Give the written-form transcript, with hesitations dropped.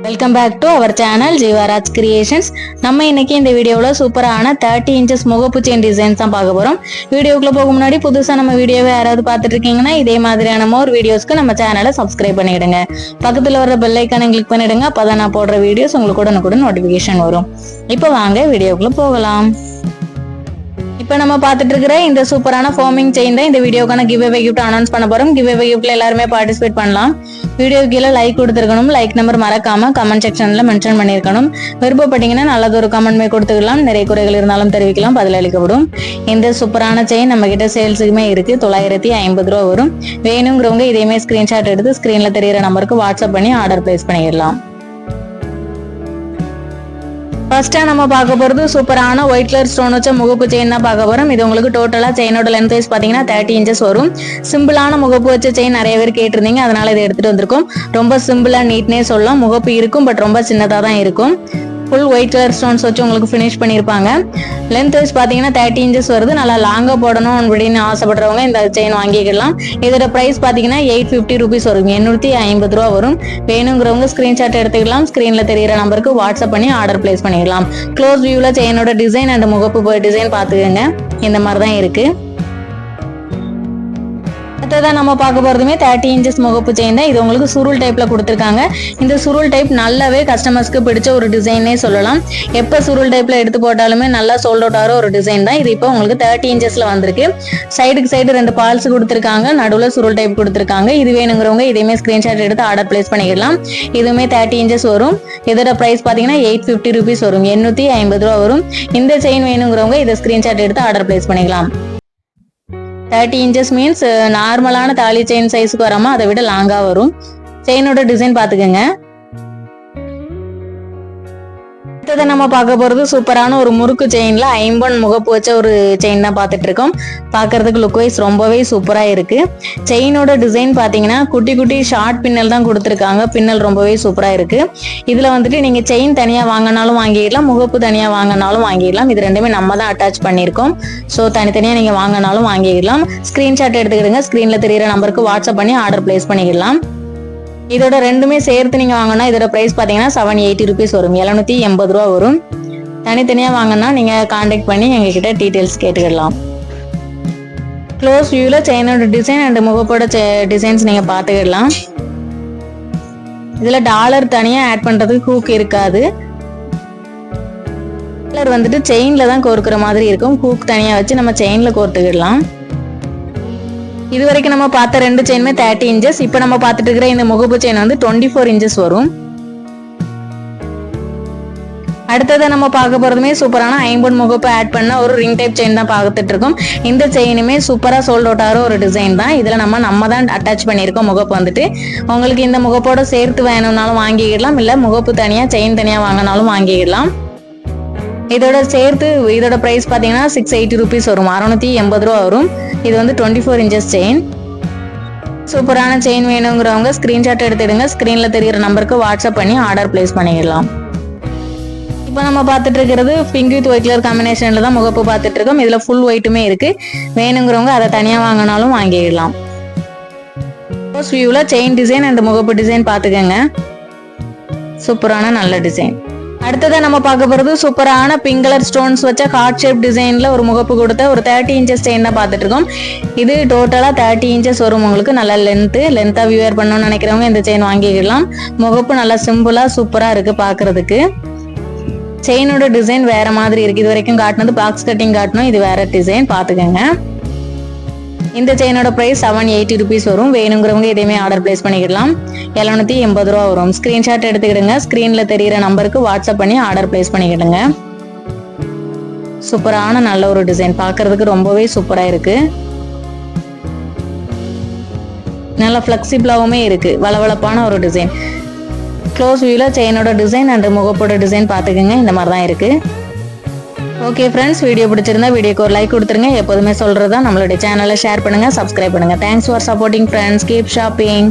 Welcome back to our channel Jeevaraj creations. நம்ம இன்னைக்கு இந்த வீடியோவில் சூப்பரான 30 இன்ச்சஸ் முகப்பு செயின் டிசைன்ஸ் தான் பார்க்க போகிறோம். வீடியோக்குள்ள போக முன்னாடி புதுசாக நம்ம வீடியோவை யாராவது பார்த்துட்டு இருக்கீங்கன்னா இதே மாதிரியான மோர் வீடியோஸ்க்கு நம்ம சேனலை சப்ஸ்கிரைப் பண்ணிடுங்க. பக்கத்தில் வர பெல் ஐக்கானை கிளிக் பண்ணிடுங்க. அப்போ நான் போடுற வீடியோஸ் உங்களுக்கு உடனுக்குடன் நோட்டிஃபிகேஷன் வரும். இப்போ வாங்க வீடியோக்குள்ள போகலாம். இப்போ நம்ம பார்த்துட்டு இருக்கிற இந்த சூப்பரான ஃபார்மிங் செயின் தான் இந்த வீடியோக்கான கிவ் அவே கிஃப்ட் அனௌன்ஸ் பண்ண போறோம். கிவ் அவே கிஃப்ட்ல எல்லாருமே பார்ட்டிசிபேட் பண்ணலாம். வீடியோ கீழே லைக் கொடுத்துருக்கணும். லைக் நம்பர் மறக்காம கமெண்ட் செக்ஷன்ல மென்ஷன் பண்ணிருக்கணும். விருப்பப்பட்டீங்கன்னா நல்லது ஒரு கமெண்ட்மே கொடுத்துக்கலாம். நிறைய குறைகள் இருந்தாலும் தெரிவிக்கலாம், பதில் அளிக்கப்படும். இந்த சூப்பரான செயின் நம்ம கிட்ட சேல்ஸுக்குமே இருக்கு. 950 ரூபா வரும். வேணுங்கிறவங்க இதேமே ஸ்கிரீன்ஷாட் எடுத்து ஸ்கிரீன்ல தெரியிற நம்பருக்கு வாட்ஸ்அப் பண்ணி ஆர்டர் பிளேஸ் பண்ணிடலாம். ஃபர்ஸ்டா நம்ம பார்க்க போறது சூப்பரான ஒயிட் கலர் ஸ்டோன் வச்ச முகப்பு செயின் தான் பார்க்க போறோம். இது உங்களுக்கு டோட்டலா செயினோட லென்த் வைஸ் பாத்தீங்கன்னா 30 இன்ச்சஸ் வரும். சிம்பிளான முகப்பு வச்ச செயின் நிறைய பேர் கேட்டிருந்தீங்க, அதனால இதை எடுத்துட்டு வந்திருக்கோம். ரொம்ப சிம்பிளா நீட்னே சொல்லலாம். முகப்பு இருக்கும், பட் ரொம்ப சின்னதா தான் இருக்கும். ஃபுல் ஒயிட் கலர் ஸ்டோன்ஸ் வச்சு உங்களுக்கு ஃபினிஷ் பண்ணியிருப்பாங்க. லென்த் வைஸ் பார்த்தீங்கன்னா 30 இன்ச்சஸ் வருது. நல்லா லாங்காக போடணும் அப்படின்னு ஆசைப்படுறவங்க இந்த செயின் வாங்கிக்கலாம். இதோட ப்ரைஸ் பார்த்தீங்கன்னா 850 ருபீஸ் வரும். 850 ரூபா வரும். வேணுங்கிறவங்க ஸ்க்ரீன்ஷாட் எடுத்துக்கலாம். ஸ்க்ரீனில் தெரியிற நம்பருக்கு வாட்ஸ்அப் பண்ணி ஆர்டர் பிளேஸ் பண்ணிடலாம். க்ளோஸ் வியூவில் செயினோட டிசைன் அண்ட் முகப்பு டிசைன் பார்த்துக்கோங்க. இந்த மாதிரி தான் இருக்கு. அடுத்ததான் நம்ம பார்க்க போறதுமே 30 இன்ச்சஸ் முகப்பு செயின் தான். இது உங்களுக்கு சுருள் டைப்ல கொடுத்துருக்காங்க. இந்த சுருள் டைப் நல்லாவே கஸ்டமர்ஸ்க்கு பிடிச்ச ஒரு டிசைனே சொல்லலாம். எப்ப சுருள் டைப்ல எடுத்து போட்டாலுமே நல்லா சோல்ட் அவுட் ஆகிற ஒரு டிசைன் தான் இது. இப்போ உங்களுக்கு 30 இன்ச்சஸ்ல வந்திருக்கு. சைடுக்கு சைடு 2 பால்ஸ் கொடுத்துருக்காங்க. நடுவில் சுருள் டைப் கொடுத்துருக்காங்க. இது வேணுங்கிறவங்க இதையுமே ஸ்கிரீன்ஷாட் எடுத்து ஆர்டர் பிளேஸ் பண்ணிக்கலாம். இதுவுமே 30 இன்ச்சஸ் வரும். இதோட பிரைஸ் பாத்தீங்கன்னா 850 ருபீஸ் வரும். 850 ரூபா வரும். இந்த செயின் வேணுங்கிறவங்க இதை ஸ்கிரீன்ஷாட் எடுத்து ஆர்டர் பிளேஸ் பண்ணிக்கலாம். 30 இன்ச்சஸ் மீன்ஸ் நார்மலான தாலி செயின் சைஸுக்கு வராம அதை விட லாங்கா வரும். செயினோட டிசைன் பாத்துக்கோங்க. அடுத்தது நம்ம பார்க்க போறது சூப்பரான ஒரு முறுக்கு செயின்ல 50 முகப்பு வச்ச ஒரு செயின் தான் பார்த்துட்டு இருக்கோம். பார்க்கறதுக்கு லுக் வைஸ் ரொம்பவே சூப்பரா இருக்கு. செயினோட டிசைன் பாத்தீங்கன்னா குட்டி குட்டி ஷார்ட் பின்னல் தான் கொடுத்துருக்காங்க. பின்னல் ரொம்பவே சூப்பரா இருக்கு. இதுல வந்துட்டு நீங்க செயின் தனியா வாங்கினாலும் வாங்கிடலாம், முகப்பு தனியா வாங்கினாலும் வாங்கிடலாம். இது ரெண்டுமே நம்ம தான் அட்டாச் பண்ணியிருக்கோம். ஸோ தனித்தனியா நீங்க வாங்கினாலும் வாங்கிடலாம். ஸ்கிரீன்ஷாட் எடுத்துக்கிடுங்க. ஸ்கிரீன்ல தெரியிற நம்பருக்கு வாட்ஸ்அப் பண்ணி ஆர்டர் பிளேஸ் பண்ணிக்கலாம். இதோட ரெண்டுமே சேர்த்து நீங்க வாங்கினா இதோட பிரைஸ் பாத்தீங்கன்னா 780 ருபீஸ் வரும். 780 ரூபா வரும். தனித்தனியா வாங்கினா நீங்க கான்டாக்ட் பண்ணி எங்ககிட்ட டீடைல்ஸ் கேட்டுக்கலாம். க்ளோஸ் வியூல செயினோட டிசைன் அண்ட் முகப்போட டிசைன்ஸ் நீங்க பாத்துக்கலாம். இதுல டாலர் தனியா ஆட் பண்றதுக்கு ஹூக் இருக்காது. டாலர் வந்துட்டு செயின்ல தான் கோர்க்கிற மாதிரி இருக்கும். ஹூக் தனியா வச்சு நம்ம செயின்ல கோர்த்துக்கிடலாம். இது வரைக்கும் நம்ம பார்த்த 2 செயினுமே 30 இன்ச்சஸ். இப்போ நம்ம பார்த்துட்டு இருக்கிற இந்த முகப்பு செயின் வந்து 24 இன்ச்சஸ் வரும். அடுத்ததை நம்ம பார்க்க போறதுமே சூப்பரான 50 முகப்பு ஆட் பண்ண ஒரு ரிங் டைப் செயின் தான் பார்த்துட்டு இருக்கோம். இந்த செயினுமே சூப்பரா சோல்ட் அவுட் ஆகிற ஒரு டிசைன் தான். இதுல நம்ம தான் அட்டாச் பண்ணியிருக்கோம். முகப்பு வந்துட்டு உங்களுக்கு இந்த முகப்போட சேர்த்து வேணும்னாலும் வாங்கிக்கிடலாம், இல்ல முகப்பு தனியா செயின் தனியா வாங்கினாலும் வாங்கிக்கிடலாம். இதோட சேர்த்து இதோட பிரைஸ் பாத்தீங்கன்னா 680 ருபீஸ் வரும். 680 ரூபா வரும். இது வந்து 24 இன்ச்சஸ் செயின். சூப்பரான செயின் வேணுங்கிறவங்க ஸ்கிரீன்ஷாட் எடுத்துடுங்க. ஸ்கிரீன்ல தெரியிற நம்பருக்கு வாட்ஸ்அப் பண்ணி ஆர்டர் பிளேஸ் பண்ணிடலாம். இப்போ நம்ம பார்த்துட்டு இருக்கிறது பிங்க் வித் ஒயிட் கலர் காம்பினேஷன்ல தான் முகப்பு பார்த்துட்டு இருக்கோம். இதுல ஃபுல் ஒயிட்டுமே இருக்கு. வேணுங்கிறவங்க அதை தனியா வாங்கினாலும் வாங்கிடலாம். க்ளோஸ் வியூல செயின் டிசைன் அண்ட் முகப்பு டிசைன் பாத்துக்கோங்க. சூப்பரான நல்ல டிசைன். அடுத்ததை நம்ம பார்க்க போறது சூப்பரான பிங்க் கலர் ஸ்டோன்ஸ் வச்ச ஹார்ட் ஷேப் டிசைன்ல ஒரு முகப்பு கொடுத்த ஒரு 30 இன்ச்சஸ் செயின் தான் பார்த்துட்டு இருக்கோம். இது டோட்டலா 30 இன்ச்சஸ் வரும். உங்களுக்கு நல்ல லென்த்தா வியர் பண்ணணும்னு நினைக்கிறவங்க இந்த செயின் வாங்கிக்கலாம். முகப்பு நல்லா சிம்பிளா சூப்பரா இருக்கு பார்க்கிறதுக்கு. செயினோட டிசைன் வேற மாதிரி இருக்கு. இது வரைக்கும் காட்டினது பாக்ஸ் கட்டிங் காட்டணும். இது வேற டிசைன் பாத்துக்கோங்க. இந்த செயினோட பிரைஸ் 780 ருபீஸ் வரும். வேணுங்கிறவங்க இதையுமே ஆர்டர் பிளேஸ் பண்ணிக்கலாம். 780 ரூபா வரும். ஸ்கிரீன்ஷாட் எடுத்துக்கிடுங்க. ஸ்கிரீன்ல தெரியிற நம்பருக்கு வாட்ஸ்அப் பண்ணி ஆர்டர் பிளேஸ் பண்ணிக்கிடுங்க. சூப்பரான நல்ல ஒரு டிசைன். பார்க்கிறதுக்கு ரொம்பவே சூப்பரா இருக்கு. நல்ல பிளெக்சிபிளாவுமே இருக்கு. வளவளப்பான ஒரு டிசைன். க்ளோஸ் வியூல செயினோட டிசைன் அண்ட் முகப்போட டிசைன் பாத்துக்கோங்க. இந்த மாதிரி தான் இருக்கு. ஓகே ஃப்ரெண்ட்ஸ், வீடியோ பிடிச்சிருந்தா வீடியோக்கு ஒரு லைக் கொடுத்துருங்க. எப்போதுமே சொல்றதா நம்மளுடைய சேனலை ஷேர் பண்ணுங்க, சப்ஸ்கிரைப் பண்ணுங்க. Thanks for supporting friends. Keep shopping.